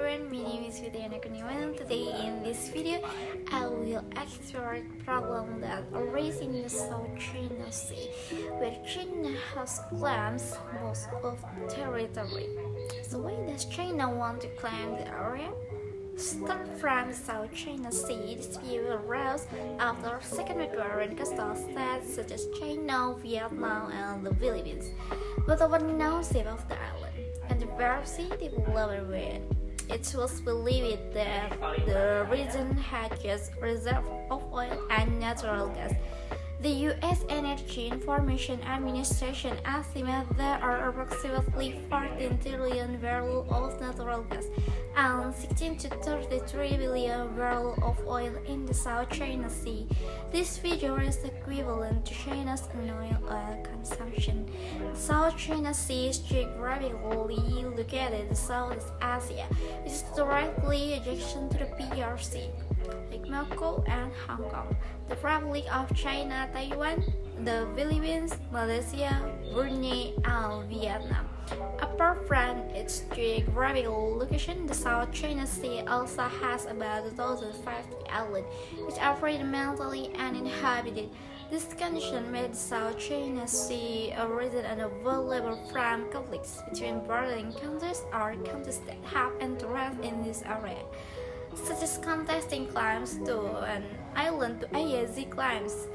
everyone, my name is fitriana Kurniawan. Today in this video, I will explore the problem that arises in the South China Sea, where China has claims most of the territory. So why does China want to claim the area? Start from the South China Sea. This view arose after Second World War in coastal states such as China, Vietnam, and the Philippines, but over no shape of the island, and the Sea developed with. It was believed that the region had just reserves of oil and natural gas. The U.S. Energy Information Administration estimates there are approximately 14 trillion barrels of natural gas and 16 to 33 billion barrels of oil in the South China Sea. This figure is equivalent to China's annual oil consumption. The South China Sea is geographically located in Southeast Asia. It is directly adjacent to the PRC, like Macau and Hong Kong, the Republic of China, Taiwan, the Philippines, Malaysia, Brunei, and Vietnam. Apart from its geographical location, the South China Sea also has about 2,050 islands, which are predominantly uninhabited. This condition made the South China Sea a region unavoidable from conflicts between bordering countries or countries that have interest in this area, such as contesting claims to an island to AAZ claims.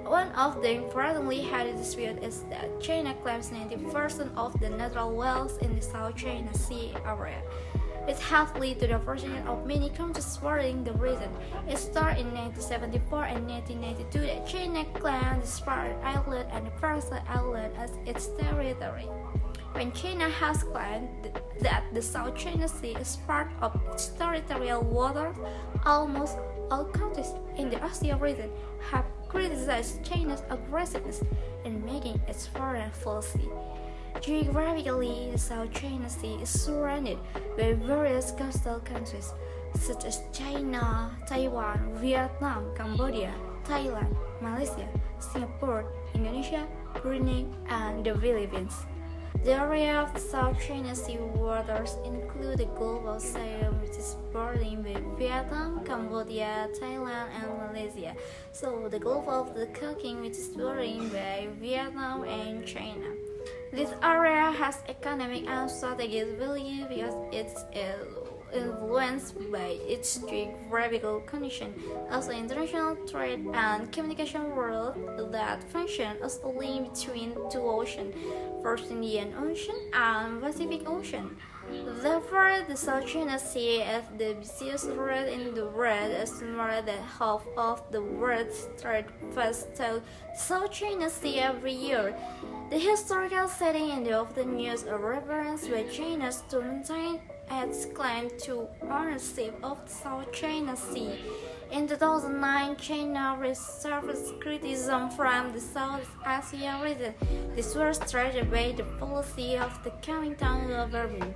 One of the importantly held disputes is that China claims 90% of the natural wells in the South China Sea area, which has led to the formation of many countries bordering the region. It started in 1974 and 1992 that China claimed the Spartan Islands and the Paracel Islands as its territory. When China has claimed that the South China Sea is part of its territorial waters, almost all countries in the Asia region have criticized China's aggressiveness in making its foreign policy. Geographically, the South China Sea is surrounded by various coastal countries such as China, Taiwan, Vietnam, Cambodia, Thailand, Malaysia, Singapore, Indonesia, Brunei, and the Philippines. The area of the South China Sea waters include the Gulf of Siam, which is bordering by Vietnam, Cambodia, Thailand, and Malaysia. So the Gulf of the Tonkin, which is bordering by Vietnam and China. This area has economic and strategic value because it's influenced by its geographical condition, also international trade and communication routes that function as a link between two oceans, first Indian Ocean and Pacific Ocean. Therefore, the South China Sea is the busiest route in the world, as more than half of the world's trade passes through the South China Sea every year. The historical setting and the often used a reference by China to maintain its claim to ownership of the South China Sea. In 2009, China received criticism from the South Asia region. This was triggered by the policy of the Kuomintang government,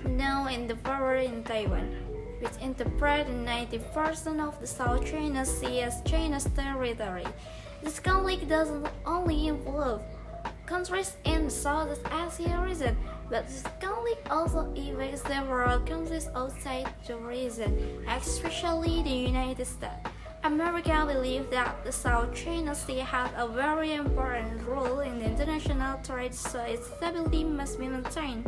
now in the power in Taiwan, which interpreted 90% of the South China Sea as China's territory. This conflict doesn't only involve countries in the Southeast Asia region, but this conflict also affects several countries outside the region, especially the United States. America believes that the South China Sea has a very important role in the international trade, so its stability must be maintained.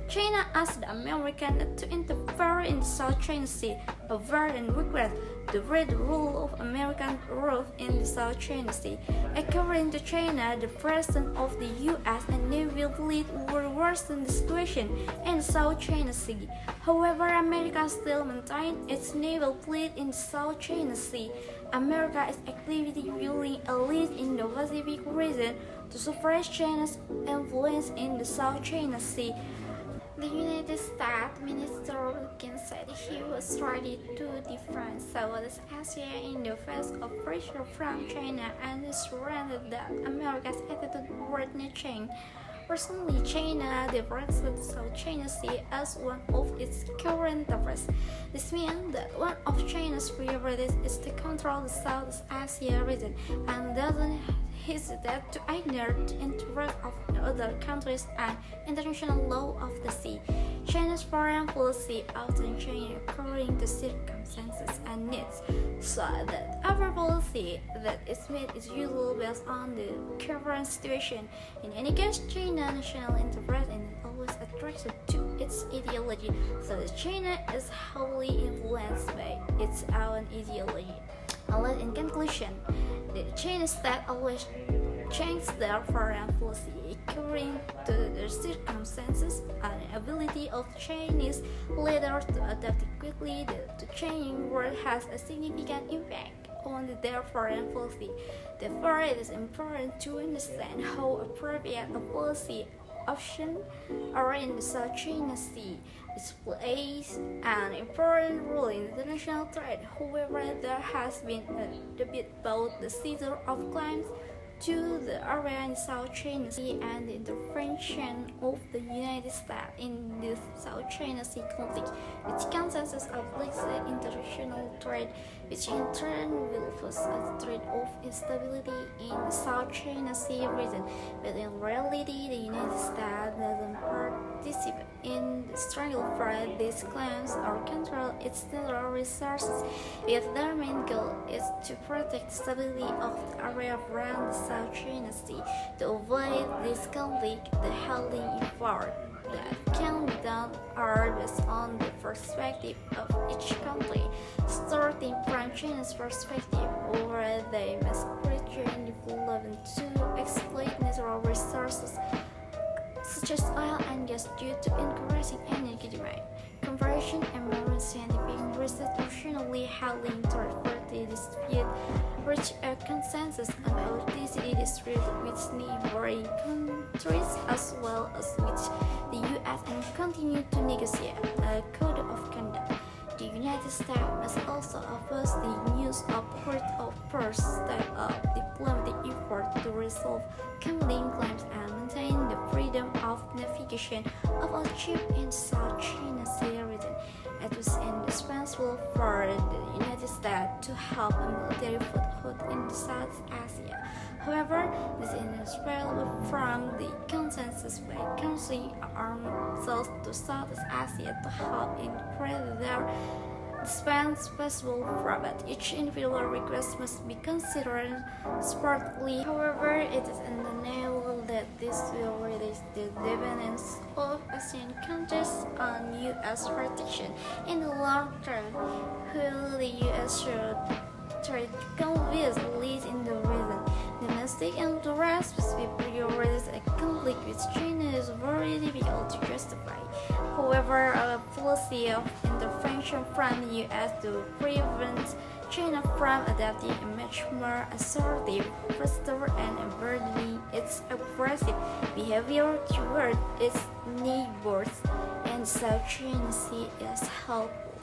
China asked the Americans not to interfere in the South China Sea, avoid and regret the red rule of American rule in the South China Sea. According to China, the presence of the U.S. and Navy fleet would worsen the situation in the South China Sea. However, America still maintains its naval fleet in the South China Sea. America is actively building a lead in the Pacific region to suppress China's influence in the South China Sea. The United States Minister Blinken said he was ready to defend Southeast Asia in the face of pressure from China and surrounded that America's attitude would not change. Recently, China defines the South China Sea as one of its current interests. This means that one of China's priorities is to control the Southeast Asia region and doesn't hesitate to ignore the interest of other countries and international law of the sea. China's foreign policy often changes according to circumstances and needs, so that our policy that is made is usually based on the current situation. In any case, China's national interest is always attracted to its ideology, so that China is wholly influenced by its own ideology. Unless in conclusion, the Chinese state always changes their foreign policy according to the circumstances and ability of Chinese leaders to adapt quickly to changing world has a significant impact on their foreign policy. Therefore, it is important to understand how appropriate a policy option are in the South China Sea. It plays an important role in international trade. However, there has been a debate about the seizure of claims to the area in South China Sea and the intervention of the United States in the South China Sea conflict, which consensus of legal international trade, which in turn will pose a threat of instability in the South China Sea region. But in reality, the United States doesn't participate in the struggle for these claims or control its natural resources, if their main goal is to protect stability of the area around the South China Sea. To avoid this conflict, the holding effort that can be done are based on the perspective of each country, starting from China's perspective, where they must create development to exploit natural resources such as oil and gas due to increasing energy demand. Comparison among scientific research optionally handling third-party dispute reach a consensus on electricity dispute with neighboring countries as well as with the US and continue to negotiate a code of conduct. The United States must also oppose the use of court of first step of diplomatic effort to resolve conflicting claims and maintain the freedom of navigation of all ships in South China Sea region. It was indispensable for the United States to have a military foothold in South Asia. However, this is inseparable from the consensus by countries armed themselves to South Asia to help increase their defense possible but each individual request must be considered separately. However, it is undeniable that this will reduce the dependence of Asian countries on U.S. protection in the long term, while the U.S. should try to convince leads in the region. Domestic interests must be prioritized. A conflict with China is very difficult to justify. However, a policy of intervention from the U.S. to prevent China from adopting a much more assertive, faster, and abandoning its aggressive behavior toward its neighbors and South China Sea is helpful.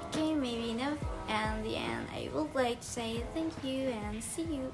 Okay, maybe enough. And in the end, I would like to say thank you and see you.